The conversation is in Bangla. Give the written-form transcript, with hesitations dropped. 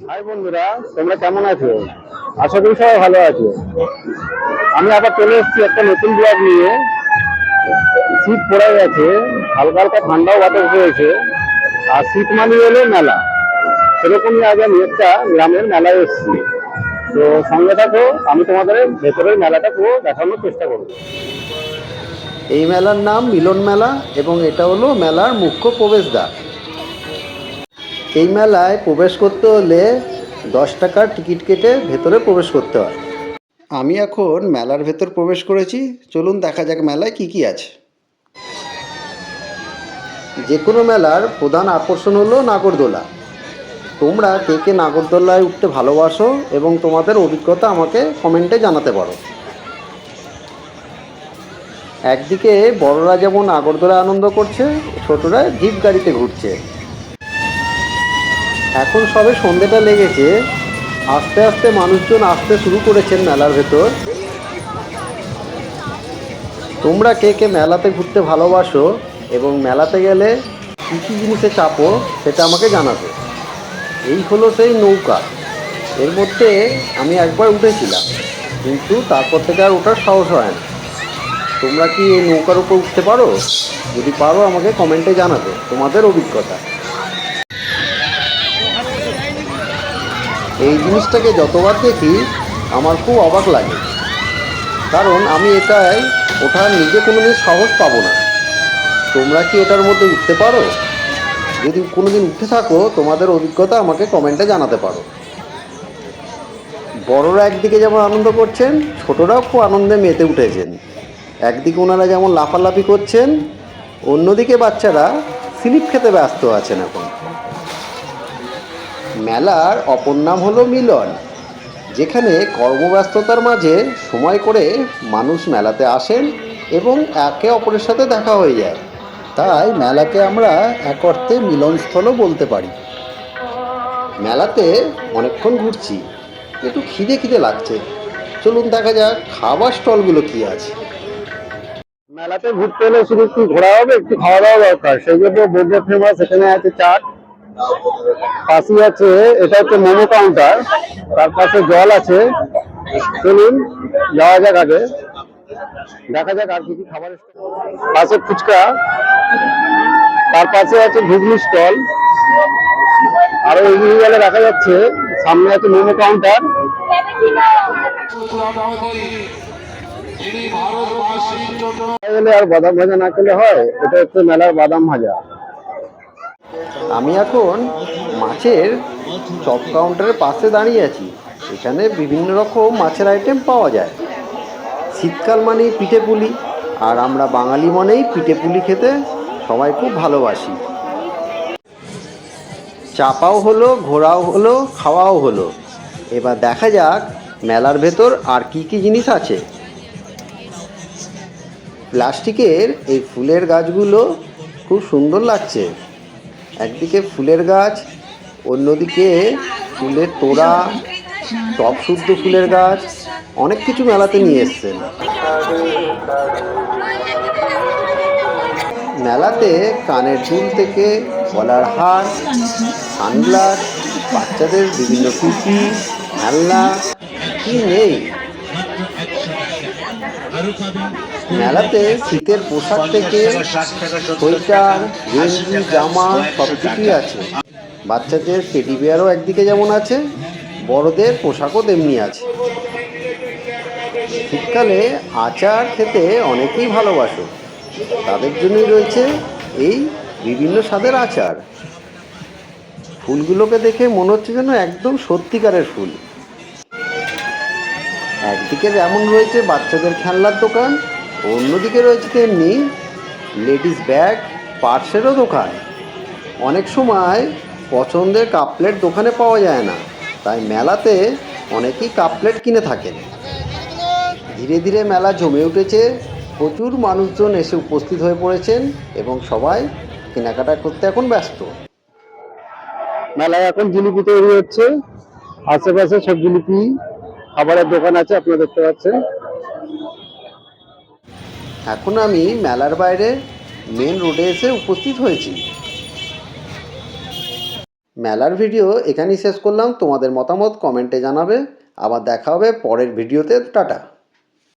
হাই বন্ধুরা, তোমরা কেমন আছো? আশা করি সবাই ভালো আছো। আমি আবার চলে এসেছি একটা নতুন ব্লগ নিয়ে। শীত পড়ে গেছে, হালকা হালকা ঠান্ডাও বাতাস হয়েছে, আর শীত মানে হলো মেলা। সেরকমই আজ আমি একটা গ্রামের মেলায় এসেছি। তো সঙ্গে থাকো, আমি তোমাদের ভেতরের মেলাটা পুরো দেখানোর চেষ্টা করবো। এই মেলার নাম মিলন মেলা এবং এটা হলো মেলার মুখ্য প্রবেশদ্বার। এই মেলায় প্রবেশ করতে হলে 10 টাকার টিকিট কেটে ভেতরে প্রবেশ করতে হয়। আমি এখন মেলার ভেতর প্রবেশ করেছি। চলুন দেখা যাক মেলায় কি কি আছে। যে কোনো মেলার প্রধান আকর্ষণ হলো নাগরদোলা। তোমরা কে কে নাগরদোলায় উঠতে ভালোবাসো এবং তোমাদের অভিজ্ঞতা আমাকে কমেন্টে জানাতে পারো। একদিকে বড়রা যেমন নাগরদোলায় আনন্দ করছে, ছোটরা জিপ গাড়িতে ঘুরছে। এখন সবে সন্ধেটা লেগেছে, আস্তে আস্তে মানুষজন আসতে শুরু করেছেন মেলার ভেতর। তোমরা কে কে মেলাতে ঘুরতে ভালোবাসো এবং মেলাতে গেলে কী কী জিনিসে চাপো সেটা আমাকে জানাবে। এই হলো সেই নৌকা। এর মধ্যে আমি একবার উঠেছিলাম, কিন্তু তারপর থেকে আর ওঠার সাহস হয় না। তোমরা কি এই নৌকার উপর উঠতে পারো? যদি পারো আমাকে কমেন্টে জানাবে তোমাদের অভিজ্ঞতা। এই জিনিসটাকে যতবার দেখি আমার খুব অবাক লাগে, কারণ আমি এটাই ওঠার নিজে কোনোদিন সাহস পাবো না। তোমরা কি এটার মধ্যে উঠতে পারো? যদি কোনোদিন উঠে থাকো তোমাদের অভিজ্ঞতা আমাকে কমেন্টে জানাতে পারো। বড়রা একদিকে যেমন আনন্দ করছেন, ছোটরাও খুব আনন্দে মেতে উঠেছেন। একদিকে ওনারা যেমন লাফালাফি করছেন, অন্যদিকে বাচ্চারা স্লিপ খেতে ব্যস্ত আছেন। এখন মেলার অপর নাম হলো মিলন, যেখানে কর্মব্যস্ততার মাঝে সময় করে মানুষ মেলাতে আসেন এবং একে অপরের সাথে দেখা হয়ে যায়। তাই মেলাকে আমরা এক অর্থে মিলনস্থলও বলতে পারি। মেলাতে অনেকক্ষণ ঘুরছি, একটু খিদে খিদে লাগছে। চলুন দেখা যাক খাবার স্টলগুলো কি আছে। মেলাতে ঘুরতে হলে শুধু একটু ঘোরা হবে, একটু খাওয়া দাওয়া দরকার। সেই জন্য বোর্ডে ফেমাস, এখানে আছে চাট, পাশেই আছে এটা হচ্ছে মোমো কাউন্টার, তার পাশে জল আছে। চলুন যাওয়া যাক, আগে দেখা যাক আর কি কি খাবার। পাশে ফুচকা, তার পাশে আছে ঘুগনি স্টল, আরো এগিয়ে গেলে দেখা যাচ্ছে সামনে আছে মোমো কাউন্টার। আর বাদাম ভাজা না খেলে হয়, এটা হচ্ছে মেলার বাদাম ভাজা। আমি এখন মাছের চপ কাউন্টারের পাশে দাঁড়িয়ে আছি। এখানে বিভিন্ন রকম মাছের আইটেম পাওয়া যায়। শীতকাল মানেই পিঠে পুলি, আর আমরা বাঙালি মনেই পিঠে পুলি খেতে সবাই খুব ভালোবাসি। চাপাও হলো, ঘোরাও হলো, খাওয়াও হলো। এবার দেখা যাক মেলার ভেতর আর কি কি জিনিস আছে। প্লাস্টিকের এই ফুলের গাছগুলো খুব সুন্দর লাগছে। একদিকে ফুলের গাছ, অন্যদিকে ফুলের তোড়া, টব শুদ্ধ ফুলের গাছ, অনেক কিছু মেলাতে নিয়ে এসছেন। মেলাতে কানের দুল থেকে গলার হার, সানগ্লাস, বাচ্চাদের বিভিন্ন টুপি, খেলনা, কি নেই। মেলাতে শীতের পোশাক থেকে সোয়েটার, গেঞ্জি, জামা সব কিছুই আছে। বাচ্চাদের টেডি বিয়ারও একদিকে যেমন আছে, বড়দের পোশাকও তেমনি আছে। শীতকালে আচার খেতে অনেকেই ভালোবাসো, তাদের জন্যই রয়েছে এই বিভিন্ন স্বাদের আচার। ফুলগুলোকে দেখে মনে হচ্ছে যেন একদম সত্যিকারের ফুল। একদিকে যেমন রয়েছে বাচ্চাদের খেলনার দোকান, অন্যদিকে রয়েছে তেমনি লেডিস ব্যাগ, পার্সেরও দোকান। অনেক সময় পছন্দের কাপ প্লেট দোকানে পাওয়া যায় না, তাই মেলাতে অনেকেই কাপ প্লেট কিনে থাকেন। ধীরে ধীরে মেলা জমে উঠেছে, প্রচুর মানুষজন এসে উপস্থিত হয়ে পড়েছেন এবং সবাই কেনাকাটা করতে এখন ব্যস্ত। মেলায় এখন জিলিপি তৈরি হচ্ছে, আশেপাশে সব জিলিপি খাবারের দোকান আছে, আপনারা দেখতে পাচ্ছেন। এখন আমি মেলার বাইরে মেন রোডে এসে উপস্থিত হয়েছি। মেলার ভিডিও এখানেই শেষ করলাম। তোমাদের মতামত কমেন্টে জানাবে। আবার দেখা হবে পরের ভিডিওতে। টাটা।